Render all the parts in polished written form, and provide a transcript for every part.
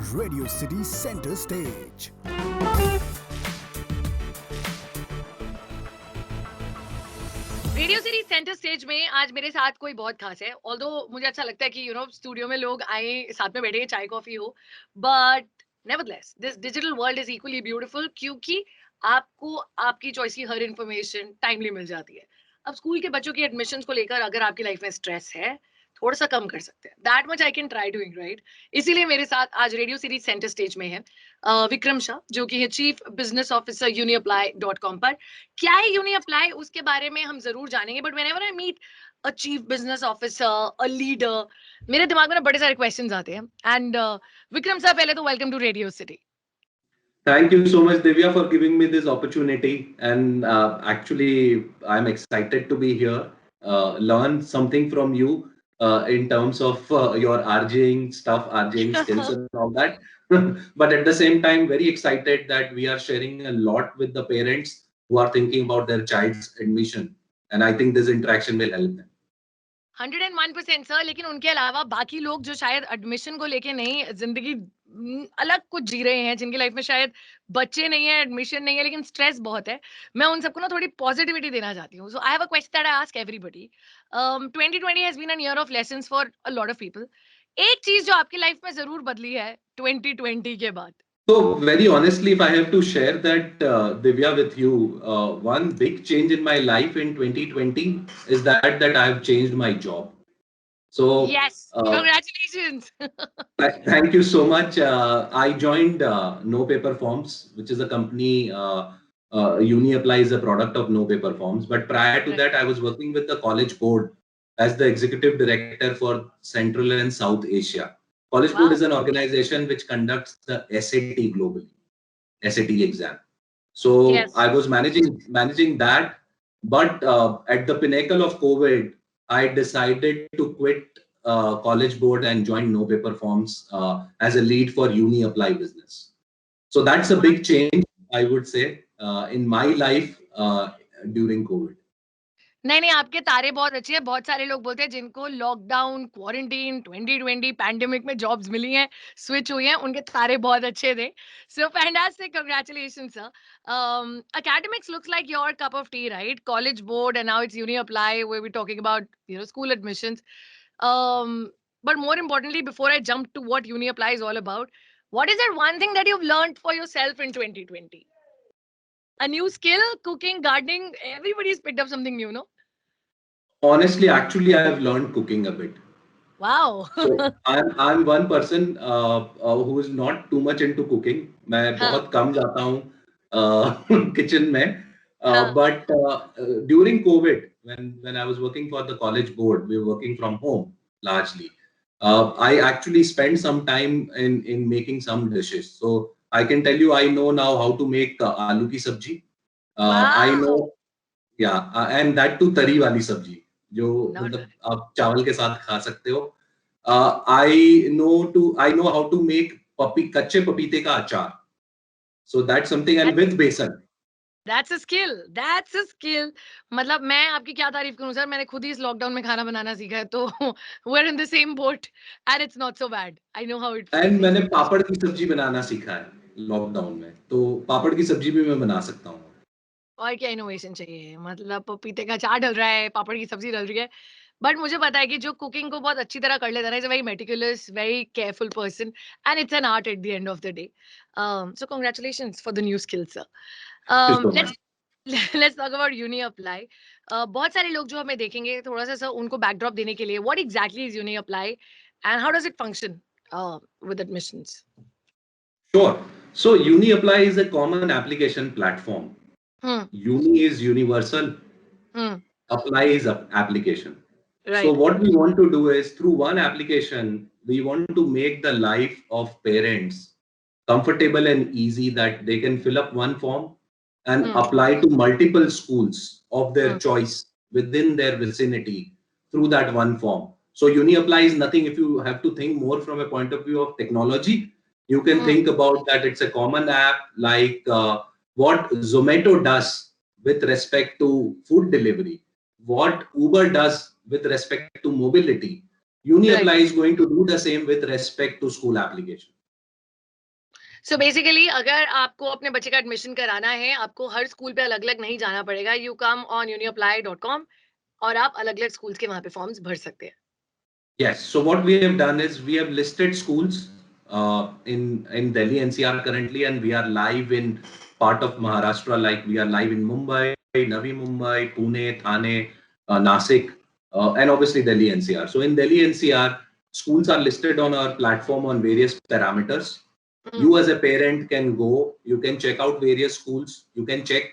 Radio City Center Stage. Radio city centre stage में आज मेरे साथ कोई बहुत खास है। ऑल्दो मुझे अच्छा लगता है कि स्टूडियो में लोग आए, साथ में बैठे, चाय कॉफी हो, but nevertheless this digital world is equally beautiful, क्योंकि आपको आपकी चॉइस की हर इंफॉर्मेशन टाइमली मिल जाती है। अब स्कूल के बच्चों की एडमिशन्स को लेकर अगर आपकी लाइफ में स्ट्रेस है, थोड़ा सा कम कर सकते हैं। That much I can try doing, right? इसीलिए मेरे साथ आज रेडियो सीरीज सेंटर स्टेज में है विक्रम शाह, जो कि है चीफ बिजनेस ऑफिसर यूनिअप्लाई.com पर। क्या है यूनी अप्लाई, उसके बारे में हम जरूर जानेंगे, but whenever I meet a chief business officer, a leader, मेरे दिमाग में ना बड़े सारे क्वेश्चंस आते हैं। एंड विक्रम सर, पहले तो welcome to radio city. Thank you so much, Divya, for giving me this opportunity. And actually, I'm excited to be here, learn something from you in terms of your RJing stuff, RJing skills, and all that. But at the same time, very excited that we are sharing a lot with the parents who are thinking about their child's admission. And I think this interaction will help them. 101% sir, लेकिन उनके अलावा बाकी लोग जो शायद admission को लेके नहीं, जिंदगी अलग कुछ जी रहे हैं, जिनकी लाइफ में शायद बच्चे नहीं है, एडमिशन नहीं है, लेकिन स्ट्रेस बहुत है, मैं उन सबको ना थोड़ी पॉजिटिविटी देना चाहती हूँ। So I have a question that I ask everybody. 2020 has been an year of lessons for a lot of people. एक चीज जो आपकी लाइफ में जरूर बदली है 2020 के बाद। So, very honestly, if I have to share that, Divya, with you, one big change in my life in 2020 is that I have changed my job. So, Yes, congratulations. thank you so much. I joined No Paper Forms, which is a company. UniApply is a product of No Paper Forms. But prior to Right. that, I was working with the College Board as the executive director for Central and South Asia. College Board Wow. is an organization which conducts the SAT globally, SAT exam. So Yes. I was managing that, but at the pinnacle of COVID, I decided to quit College Board and join No Paper Forms as a lead for Uni Apply business. So that's a big change, I would say, in my life during COVID. नहीं नहीं, आपके तारे बहुत अच्छे हैं। बहुत सारे लोग बोलते हैं जिनको लॉकडाउन, क्वारंटीन, 2020 पैंडेमिक में जॉब्स मिली हैं, स्विच हुई हैं, उनके तारे बहुत अच्छे थे। सो fantastic, congratulations sir. Academics looks like your cup of tea, right? College board, and now it's uni apply, where we're talking about school admissions. um but more importantly, before I jump to what uni apply is all about, what is that one thing that you've learned for yourself in 2020? A new skill? Cooking, gardening, everybody's picked up something new, no? Honestly, actually, I have learned cooking a bit. Wow. So I'm one person who is not too much into cooking. मैं हाँ, बहुत कम जाता हूँ kitchen में. हाँ, But during COVID, when I was working for the college board, we were working from home largely. I actually spent some time in making some dishes. So I can tell you, I know now how to make aloo ki sabji. I know, wow. yeah, and that too तरी वाली सब्जी जो Not मतलब bad. आप चावल के साथ खा सकते हो. I know how to make कच्चे पपीते का अचार. So that's something, and That's with besan. that's a skill. That's a skill. मतलब मैं आपकी क्या तारीफ करूं सर, मैंने खुद ही इस लॉकडाउन में खाना बनाना सीखा है, तो we're in the same boat and it's not so bad. I know how it And feels. मैंने पापड़ की सब्जी बनाना सीखा है लॉकडाउन में, तो पापड़ की सब्जी भी मैं बना सकता हूँ. और क्या इनोवेशन चाहिए, मतलब पपीते का अचार डल रहा है, पापड़ की सब्जी डल रही है। बट मुझे पता है कि जो कुकिंग को बहुत अच्छी तरह कर लेता है ना, is a very meticulous, very careful person, and it's an art at the end of the day. So congratulations for the new skill sir. Thank you so much. Let's let's talk about Uni Apply. बहुत सारे लोग जो हमें देखेंगे, थोड़ा सा sir उनको backdrop देने के लिए, what exactly is Uni Apply and how does it function with admissions? Sure. So Uni Apply is a common application platform. Hmm. Uni is universal. Hmm. Apply is application. So right. what we want to do is, through one application, we want to make the life of parents comfortable and easy, that they can fill up one form and hmm. apply to multiple schools of their hmm. choice within their vicinity through that one form. So Uni Apply is nothing. If you have to think more from a point of view of technology, you can hmm. think about that it's a common app, like what Zomato does with respect to food delivery, what Uber does with respect to mobility. Right. UniApply is going to do the same with respect to school application. So basically अगर आपको अपने बच्चे का admission कराना है, आपको हर school पे अलग-अलग नहीं जाना पड़ेगा। यू कम ऑन uniapply.com और आप अलग-अलग स्कूल्स के वहाँ पे फॉर्म्स भर सकते हैं। Yes. So what we have done is we have listed schools in Delhi NCR currently, and we are live in part of Maharashtra. Like we are live in Mumbai, Navi Mumbai, Pune, Thane, Nasik, and obviously Delhi NCR. So in Delhi NCR, schools are listed on our platform on various parameters. You as a parent can go, you can check out various schools, you can check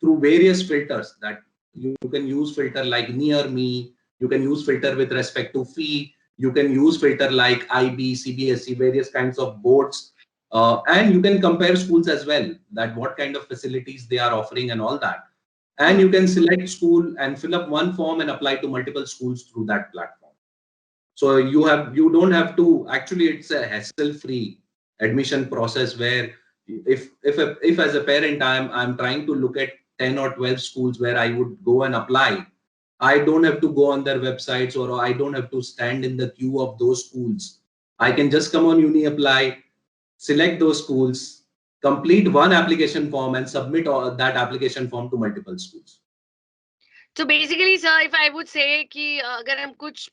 through various filters that you can use filter like near me, you can use filter with respect to fee, you can use filter like IB, CBSE, various kinds of boards, and you can compare schools as well, that what kind of facilities they are offering and all that. And you can select school and fill up one form and apply to multiple schools through that platform. So you don't have to, actually it's a hassle free admission process where if as a parent I'm trying to look at 10 or 12 schools where I would go and apply, I don't have to go on their websites, or I don't have to stand in the queue of those schools. I can just come on Uni Apply, select those schools, complete one application form and submit that application form to multiple schools. तो basically sir if I would say कि अगर हम कुछ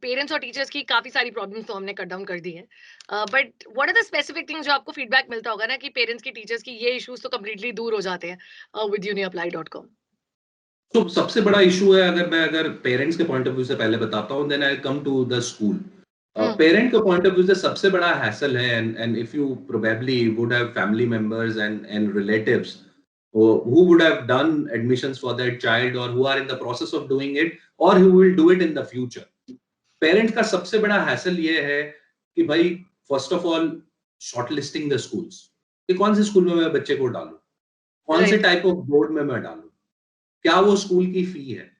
parents और teachers की काफी सारी problems तो हमने कट डाउन कर दी हैं, but what are the specific things जो आपको फीडबैक मिलता होगा ना कि पेरेंट्स की टीचर्स की ये इश्यूज तो कम्प्लीटली दूर हो जाते हैं विद uniapply.com? तो सबसे बड़ा इशू है, अगर पेरेंट्स के पॉइंट ऑफ व्यू से पहले बताता हूँ, then I come to the school. Parent के पॉइंट ऑफ व्यू से सबसे बड़ा हैसल है, and if you probably would have family members and relatives who would have done admissions for their child, or who are in the process of doing it, or who will do it in the future. Parents का सबसे बड़ा hassle ये है कि भाई first of all shortlisting the schools, कि कौन से स्कूल में मैं बच्चे को डालूं, कौन से टाइप ऑफ बोर्ड में मैं डालूं, क्या वो स्कूल की फी है.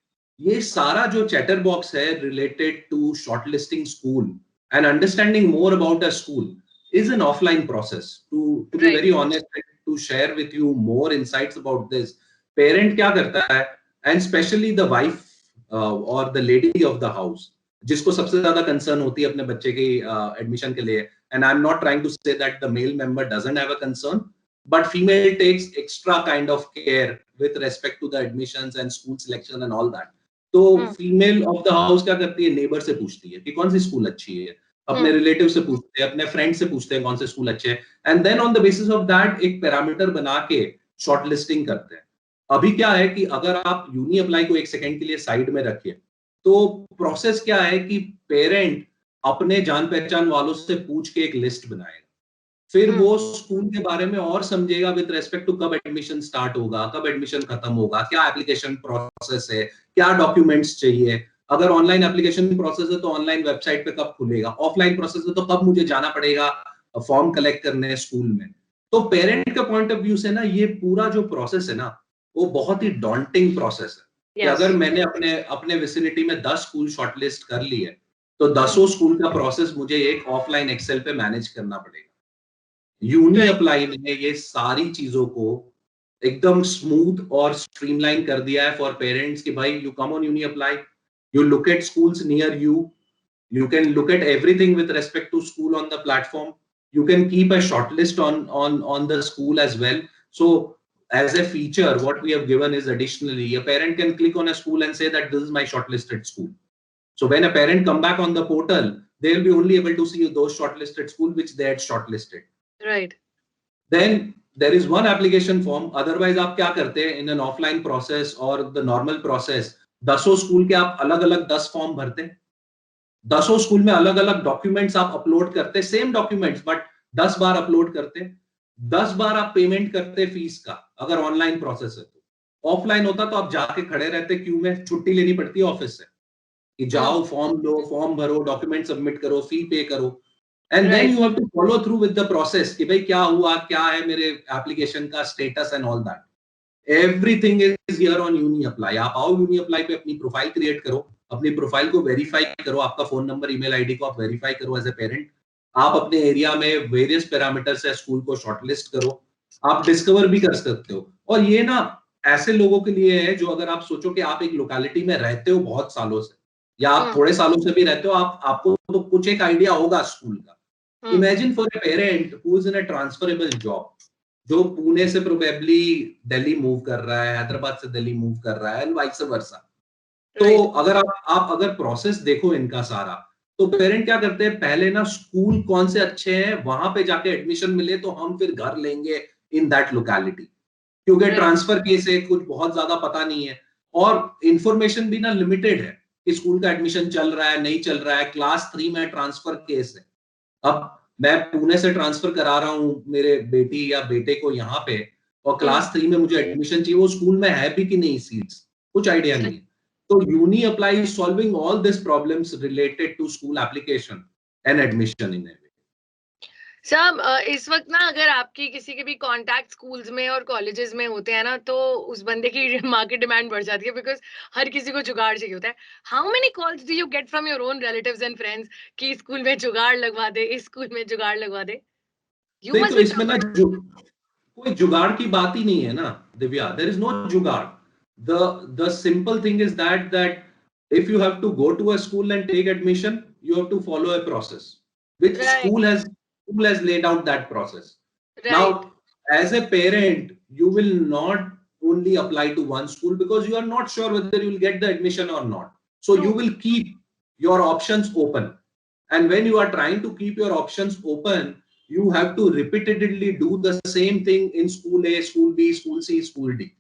ये सारा जो चैटर बॉक्स है related to shortlisting school and understanding more about a school is an offline process. To be very honest, to share with you more insights about this, parent क्या करता है, and especially the wife or the lady of the house, जिसको सबसे ज्यादा concern होती है अपने बच्चे की एडमिशन के लिए, and I'm not trying to say that the male member doesn't have a concern, but female takes extra kind of care with respect to the admissions and school selection and all that. तो female of the house क्या करती है, neighbour से पूछती है कि कौन सी school अच्छी है, अपने रिलेटिव से पूछते हैं, अपने फ्रेंड से पूछते हैं कौन से स्कूल अच्छे हैं, and then on the basis of that एक पैरामीटर बना के शॉर्ट लिस्टिंग करते हैं. अभी क्या है कि अगर आप यूनी अप्लाई को एक सेकंड के लिए साइड में रखिए, तो प्रोसेस क्या है कि पेरेंट अपने जान पहचान वालों से पूछ के एक लिस्ट बनाएगा, फिर वो स्कूल के बारे में और समझेगा विद रेस्पेक्ट टू कब एडमिशन स्टार्ट होगा, कब एडमिशन खत्म होगा, क्या एप्लीकेशन प्रोसेस है, क्या डॉक्यूमेंट्स चाहिए, अगर ऑनलाइन एप्लीकेशन प्रोसेस है तो ऑनलाइन वेबसाइट पे कब खुलेगा, ऑफलाइन प्रोसेस है तो कब मुझे जाना पड़ेगा फॉर्म कलेक्ट करने स्कूल में. तो पेरेंट के पॉइंट ऑफ व्यू से ना ये पूरा जो प्रोसेस है ना वो बहुत ही डॉन्टिंग प्रोसेस है. कि अगर मैंने अपने विसिनिटी में 10 स्कूल शॉर्टलिस्ट कर लिए तो 10 स्कूल का प्रोसेस मुझे एक ऑफलाइन एक्सेल पे मैनेज करना पड़ेगा. यूनी अप्लाई ने ये सारी चीजों को एकदम स्मूथ और स्ट्रीमलाइन कर दिया है फॉर पेरेंट्स कि भाई you come on Uni Apply, you look at schools near you, you can look at everything with respect to school on the platform, you can keep a shortlist on the school as well. So as a feature what we have given is additionally a parent can click on a school and say that this is my shortlisted school. So when a parent come back on the portal, they will be only able to see those shortlisted school which they had shortlisted. Right. Then there is one application form. Otherwise आप क्या करते हैं in an offline process or the normal process, 10 school के आप अलग अलग 10 form भरते, 10 school में अलग अलग डॉक्यूमेंट्स आप अपलोड करते, same documents but 10 bar upload करते, 10 बार आप पेमेंट करते फीस का अगर ऑनलाइन प्रोसेस है. तो ऑफलाइन होता तो आप जाके खड़े रहते क्यू में, छुट्टी लेनी पड़ती है ऑफिस से कि जाओ फॉर्म लो, फॉर्म भरो, डॉक्यूमेंट सबमिट करो, फी पे करो, and then you have to follow through with the process कि भाई क्या हुआ, क्या है मेरे एप्लीकेशन का status and all that. Everything is here on Uni Apply. आप आओ Uni Apply पे अपनी प्रोफाइल क्रिएट करो, अपनी प्रोफाइल को वेरीफाई करो, आपका फोन नंबर, ईमेल आईडी को आप वेरीफाई करो एज ए पेरेंट. आप अपने एरिया में वेरियस पैरामीटर से स्कूल को शॉर्टलिस्ट करो, आप डिस्कवर भी कर सकते हो. और ये ना ऐसे लोगों के लिए है जो अगर आप सोचो कि आप एक लोकेलिटी में रहते हो बहुत सालों से, या आप थोड़े सालों से भी रहते हो, आपको तो कुछ एक आइडिया होगा स्कूल का, Imagine for a parent who is in a transferable job, जो पुणे से प्रोबेबली दिल्ली मूव कर रहा है, हैदराबाद से दिल्ली मूव कर रहा है, एंड वाइस वर्सा. तो अगर आप अगर प्रोसेस देखो इनका सारा, तो पेरेंट क्या करते हैं, पहले ना स्कूल कौन से अच्छे हैं वहां पे जाके एडमिशन मिले तो हम फिर घर लेंगे इन दैट लोकेलिटी, क्योंकि ट्रांसफर केस है, कुछ बहुत ज्यादा पता नहीं है और इंफॉर्मेशन भी ना लिमिटेड है कि स्कूल का एडमिशन चल रहा है नहीं चल रहा है, क्लास 3 में ट्रांसफर केस है. अब मैं पुणे से ट्रांसफर करा रहा हूँ मेरे बेटी या बेटे को यहाँ पे, और क्लास 3 में मुझे एडमिशन चाहिए, वो स्कूल में है भी कि नहीं सीट्स, कुछ आइडिया नहीं है. So Uni Apply is solving all these problems related to school application and admission in a way. Sir इस वक्त ना अगर आपकी किसी के भी कांटेक्ट स्कूल्स में और कॉलेजेस में होते हैं ना, तो उस बंदे की मार्केट डिमांड बढ़ जाती है, बिकॉज हर किसी को जुगाड़ चाहिए होता है. How many calls do you get from your own relatives and friends कि स्कूल में जुगाड़ लगवा दे, इस स्कूल में जुगाड़ लगवा दे? यू मस्ट तो इसमें ना कोई जुगाड़ की बात ही नहीं है ना दिव्या. देयर इज नो जुगाड़. The simple thing is that if you have to go to a school and take admission, you have to follow a process which school has laid out that process. Now as a parent, you will not only apply to one school because you are not sure whether you will get the admission or not. So you will keep your options open, and when you are trying to keep your options open, you have to repeatedly do the same thing in school A, school B, school C, school D.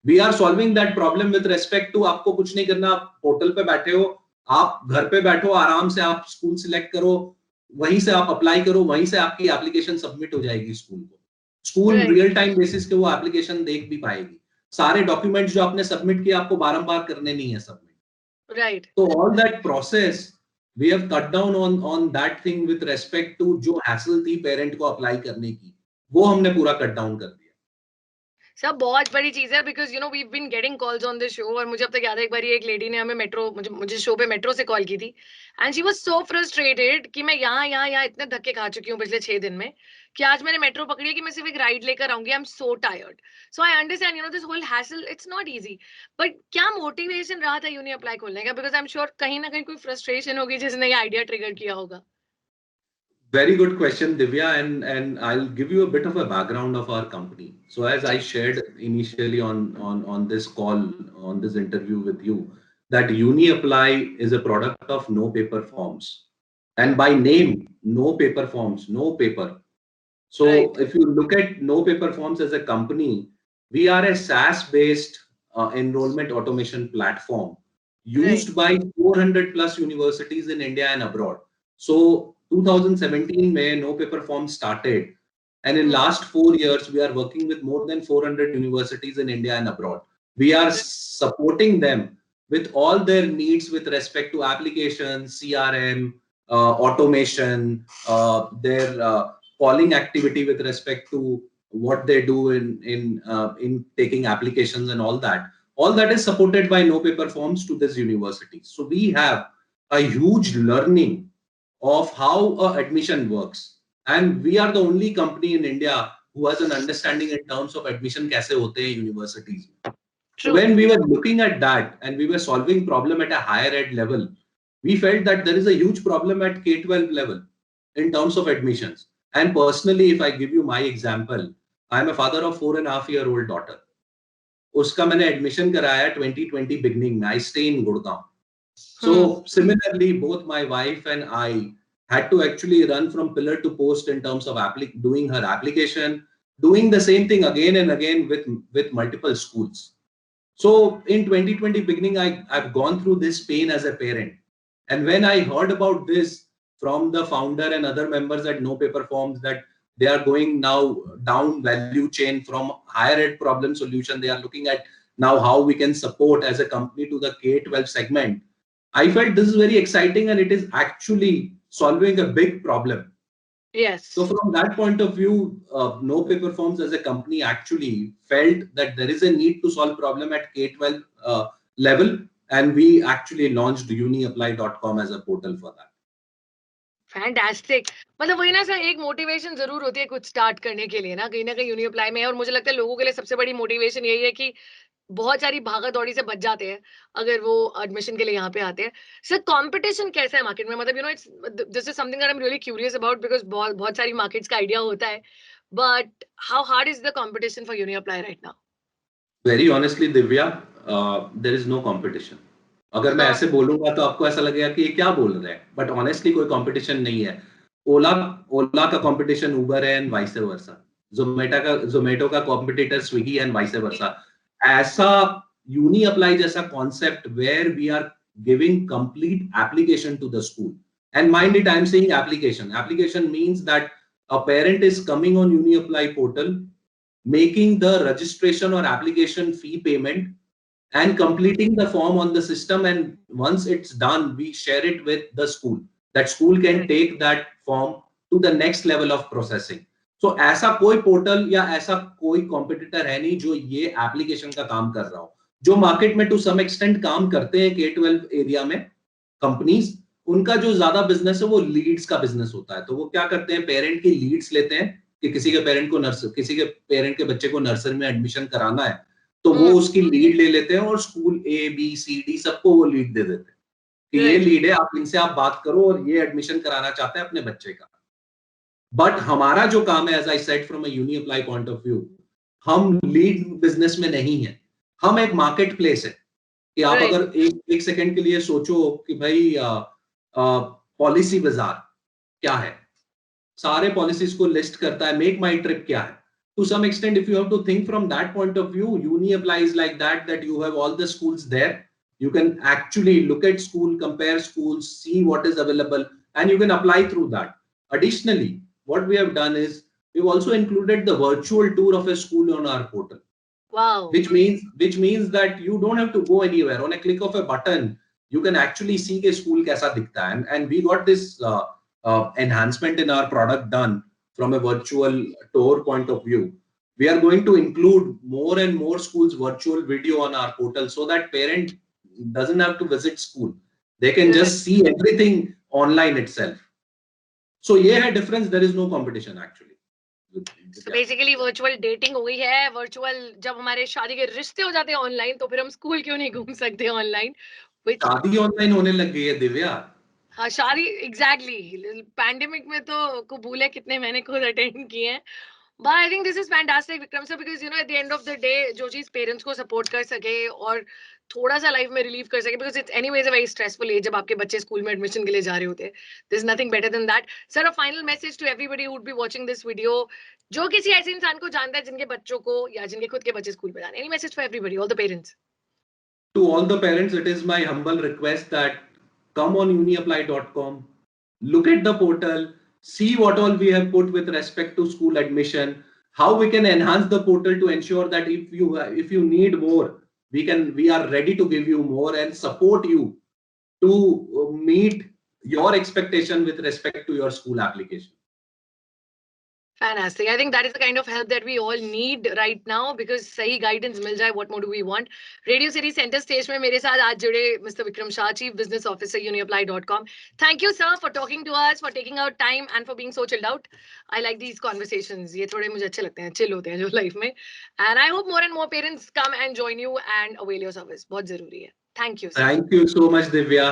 We are solving that problem with respect to आपको कुछ नहीं करना, आप portal पे बैठे हो, आप घर पे बैठो, आराम से आप स्कूल सिलेक्ट करो, वहीं से आप अप्लाई करो, वहीं से आपकी एप्लीकेशन सबमिट हो जाएगी स्कूल को. स्कूल रियल टाइम बेसिस पे वो एप्लीकेशन देख भी पाएगी. सारे डॉक्यूमेंट्स जो आपने सबमिट किए आपको बारंबार करने नहीं है सबमिट. राइट. तो all that process we have cut down on that thing with respect to जो hassle थी पेरेंट को अप्लाई करने की, वो हमने पूरा कट डाउन कर दिया. सर बहुत बड़ी चीज है, because you know we been getting calls on this show, और मुझे अब तक याद है एक बार एक लेडी ने हमें मुझे शो पे मेट्रो से कॉल की थी, and she was so frustrated कि मैं यहाँ इतने धक्के खा चुकी हूँ पिछले 6 दिन में कि आज मैंने मेट्रो पकड़ी है कि मैं सिर्फ एक राइड लेकर आऊंगी. I am so tired. So I understand this whole hassle, it's not easy. But क्या मोटिवेशन रहा था यूनी अप्लाई खोलने का? बिकॉज आई एम श्योर कहीं ना कहीं कोई फ्रस्ट्रेशन होगी जिसने ये आइडिया ट्रिगर किया होगा. Very good question, Divya, and I'll give you a bit of a background of our company. So as I shared initially on this call, on this interview with you, that Uni Apply is a product of No Paper Forms, and by name, No Paper Forms, no paper. So if you look at No Paper Forms as a company, we are a SaaS-based enrollment automation platform used by 400 plus universities in India and abroad. So 2017 में No Paper Forms started, and in last 4 years we are working with more than 400 universities in India and abroad. We are supporting them with all their needs with respect to applications, CRM, automation, their calling activity with respect to what they do in taking applications and all that. All that is supported by No Paper Forms to this university. So we have a huge learning of how admission works, and we are the only company in India who has an understanding in terms of admission kaise hote hain universities. So when we were looking at that and we were solving problem at a higher ed level, we felt that there is a huge problem at K-12 level in terms of admissions. And personally, if I give you my example, I am a father of 4.5-year-old daughter. Uska maine admission karaya 2020 beginning mein. I stay in Gurgaon. So similarly, both my wife and I had to actually run from pillar to post in terms of doing her application, doing the same thing again and again with multiple schools. So in 2020 beginning, I've gone through this pain as a parent. And when I heard about this from the founder and other members at No Paper Forms, that they are going now down value chain from higher ed problem solution, they are looking at now how we can support as a company to the K-12 segment. I felt this is very exciting, and it is actually solving a big problem. Yes. So from that point of view, No Paper Forms as a company actually felt that there is a need to solve problem at K-12 level, and we actually launched uniapply.com as a portal for that. Fantastic. मतलब वही ना sir, एक motivation जरूर होती है कुछ start करने के लिए ना कहीं यूनी अप्लाई में है, और मुझे लगता है लोगों के लिए सबसे बड़ी मोटिवेशन यही है कि बहुत सारी भागा दौड़ी से बच जाते हैं अगर वो एडमिशन के लिए यहाँ पे आते हैं। सर कंपटीशन कैसा है मार्केट में? मतलब it's this is something that I am really curious about, because बहुत बहुत सारी मार्केट्स का आइडिया होता है, but how hard is the competition for Uni Apply right now? Very honestly Divya, there is no competition. अगर मैं ऐसे बोलूंगा तो आपको ऐसा लगेगा कि ये क्या बोल रहे हैं, बट ऑनेस्टली कोई कंपटीशन नहीं है। ओला ओला का कंपटीशन उबर है एंड वाइस वर्सा। जोमेटो का competitor Swiggy and vice versa. ऐसा यूनी अप्लाई जैसा concept where we are giving complete application to the school, and mind it, I am saying application means that a parent is coming on uni apply portal, making the registration or application fee payment and completing the form on the system, and once it's done we share it with the school. That school can take that form to the next level of processing. So ऐसा कोई portal या ऐसा कोई competitor है नहीं जो ये application का काम कर रहा हो। जो मार्केट में टू सम एक्सटेंट काम करते हैं K-12 एरिया में कंपनीज, उनका जो ज्यादा बिजनेस है वो लीड्स का बिजनेस होता है। तो वो क्या करते हैं, पेरेंट की लीड्स लेते हैं कि किसी के पेरेंट के बच्चे को नर्सरी में एडमिशन कराना है, तो वो उसकी लीड ले लेते हैं और school A B C D सबको वो लीड दे देते हैं कि ये लीड है, आप इनसे आप बात करो और ये एडमिशन कराना चाहते हैं अपने बच्चे का। बट हमारा जो काम है, as I said from a Uni Apply point of view, हम लीड बिजनेस में नहीं है, हम एक मार्केट प्लेस है। कि आप अगर एक सेकंड के लिए सोचो कि भाई पॉलिसी बाजार क्या है, सारे पॉलिसीज को लिस्ट करता है, मेक माई ट्रिप क्या है। To some extent if you have to think from that point of view, Uni Apply is like that you have all the schools there, you can actually look at school, compare schools, see what is available, and you can apply through that. Additionally, what we have done is we've also included the virtual tour of a school on our portal. Wow. Which means that you don't have to go anywhere. On a click of a button, you can actually see के school कैसा दिखता है, and we got this enhancement in our product done from a virtual tour point of view. We are going to include more and more schools virtual video on our portal so that parent doesn't have to visit school. They can just see everything online itself. So ये है difference. There is no competition actually. So basically virtual dating हो गई है, virtual जब हमारे शादी के रिश्ते हो जाते हैं ऑनलाइन, तो फिर हम स्कूल क्यों नहीं घूम सकते ऑनलाइन? शादी ऑनलाइन होने लग गई है दिव्या। हाँ शादी एग्जैक्टली, पैंडेमिक में तो कबूले कितने मैंने खुद अटेंड किए हैं। But I think this is fantastic, Vikram sir, because at the end of the day, जो चीज पेरेंट्स को सपोर्ट कर सके और थोड़ा सा लाइफ में रिलीव कर सके, because it's anyways a very stressful age जब आपके बच्चे स्कूल में एडमिशन के लिए जा रहे होते हैं। There's nothing better than that. Sir, a final message to everybody who would be watching this video, जो किसी ऐसे इंसान को जानता है जिनके बच्चों को या जिनके खुद के बच्चे स्कूल में जाने। Any message for everybody, all the parents? To all the parents, it is my humble request that come on uniapply.com, look at the portal, see what all we have put with respect to school admission, how we can enhance the portal to ensure that if you need more, we are ready to give you more and support you to meet your expectation with respect to your school application. Fantastic. I think that is the kind of help that we all need right now, because सही guidance मिल जाए, what more do we want? Radio City Center Stage में मेरे साथ आज जुड़े Mr. Vikram Shah, Chief Business Officer, uniapply.com. Thank you, sir, for talking to us, for taking out time, and for being so chilled out. I like these conversations. ये थोड़े मुझे अच्छे लगते हैं, chill होते हैं जो life में. And I hope more and more parents come and join you and avail your service. बहुत जरूरी है. Thank you, sir. Thank you so much, Divya.